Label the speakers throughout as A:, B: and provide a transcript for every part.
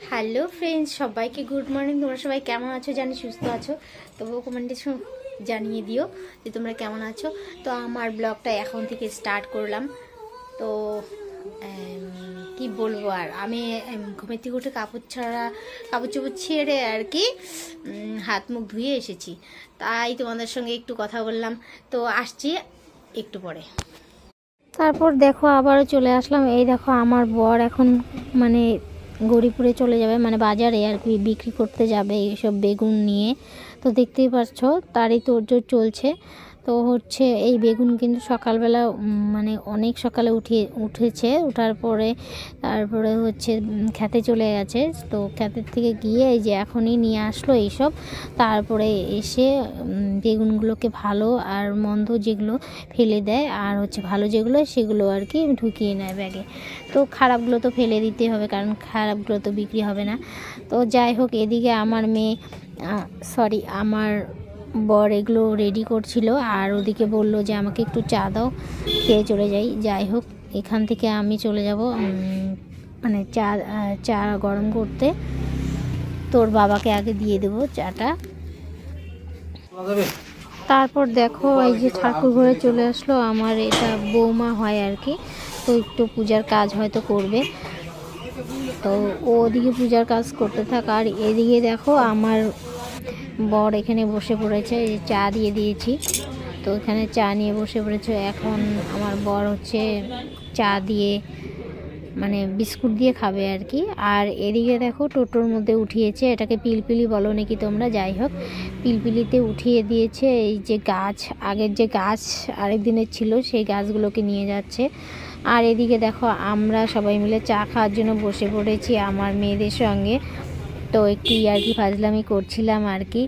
A: Hello friends, সবাইকে good morning. তোমরা সবাই কেমন আছো? জানি সুস্থ আছো, তবুও কমেন্টে জানিয়ে দিও যে তোমরা কেমন আছো। তো আমার ব্লগটা এখন থেকে স্টার্ট করলাম। তো কি বলবো, আর আমি ঘুমের থেকে উঠে কাপড় চোপড় ছেড়ে আর কি হাত মুখ ধুয়ে এসেছি, তাই তোমাদের সঙ্গে একটু কথা বললাম। তো আসছি একটু পরে। তারপর দেখো আবারও চলে আসলাম। এই দেখো আমার বর এখন মানে গৌরীপুরে চলে যাবে, মানে বাজারে আর কি বিক্রি করতে যাবে এইসব বেগুন নিয়ে। তো দেখতেই পাচ্ছ তারই তোড়জোড় চলছে। তো হচ্ছে এই বেগুন কিন্তু সকালবেলা মানে অনেক সকালে উঠেছে, ওঠার পরে তারপরে হচ্ছে খেতে চলে গেছে। তো খেতের থেকে গিয়ে এই যে এখনই নিয়ে আসলো এইসব। তারপরে এসে বেগুনগুলোকে ভালো আর মন্দ যেগুলো ফেলে দেয়, আর হচ্ছে ভালো যেগুলো সেগুলো আর কি ঢুকিয়ে নেয় ব্যাগে। তো খারাপগুলো তো ফেলে দিতে হবে, কারণ খারাপগুলো তো বিক্রি হবে না। তো যাই হোক, এদিকে আমার মেয়ে আমার বর এগুলো রেডি করছিল, আর ওদিকে বললো যে আমাকে একটু চা দাও, খেয়ে চলে যাই। যাই হোক, এখান থেকে আমি চলে যাব মানে চা গরম করতে। তোর বাবাকে আগে দিয়ে দেবো চাটা। তারপর দেখো এই যে ঠাকুর ঘরে চলে আসলো আমার, এটা বৌমা হয় আর কি। তো একটু পূজার কাজ হয়তো করবে, তো ও ওদিকে পূজার কাজ করতে থাক। আর এদিকে দেখো আমার বর এখানে বসে পড়েছে, এই যে চা দিয়ে দিয়েছি, তো এখানে চা নিয়ে বসে পড়েছে। এখন আমার বর হচ্ছে চা দিয়ে মানে বিস্কুট দিয়ে খাবে আর কি। আর এদিকে দেখো টোটোর মধ্যে উঠিয়েছে, এটাকে পিলপিলি বলো নাকি তোমরা, যাই হোক পিলপিলিতে উঠিয়ে দিয়েছে। এই যে গাছ, আগের যে গাছ আরেক দিনের ছিল সেই গাছগুলোকে নিয়ে যাচ্ছে। আর এদিকে দেখো আমরা সবাই মিলে চা খাওয়ার জন্য বসে পড়েছি আমার মেয়েদের সঙ্গে। তো একটু ইয়ার্কি ফাজলামি করছিলাম আর কি।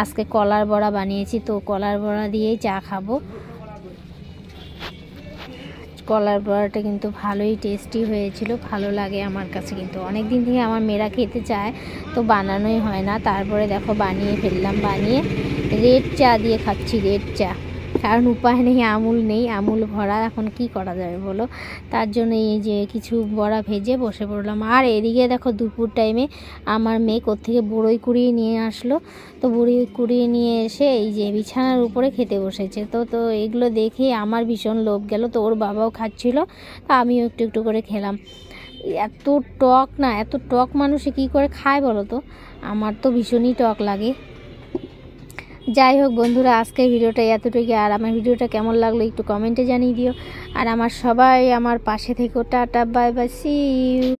A: আজকে কলার বড়া বানিয়েছি, তো কলার বড়া দিয়েই চা খাবো। কলার বড়াটা কিন্তু ভালোই টেস্টি হয়েছিল, ভালো লাগে আমার কাছে। কিন্তু অনেক দিন থেকে আমার মেয়েরা খেতে চায়, তো বানানোই হয় না। তারপরে দেখো বানিয়ে ফেললাম, বানিয়ে রেড চা দিয়ে খাচ্ছি, রেড চা, কারণ উপায় নেই, আমুল নেই, আমুল ভরা এখন কি করা যাবে বলো। তার জন্য এই যে কিছু বড়া ভেজে বসে পড়লাম। আর এদিকে দেখো দুপুর টাইমে আমার মেয়ে কোত্থেকে বড়ই কুড়িয়ে নিয়ে আসলো। তো বড়ি কুড়িয়ে নিয়ে এসে এই যে বিছানার উপরে খেতে বসেছে। তো এগুলো দেখে আমার ভীষণ লোভ গেল, তো ওর বাবাও খাচ্ছিল, তো আমিও একটু একটু করে খেলাম। এত টক না, এত টক মানুষে কি করে খায় বলো তো, আমার তো ভীষণই টক লাগে। যাই হোক বন্ধুরা, আজকের ভিডিওটা এতটুকু। আর আমার ভিডিওটা কেমন লাগলো একটু কমেন্টে জানিয়ে দিও। আর আমার সবাই আমার পাশে থেকো। Tata, bye bye, see you.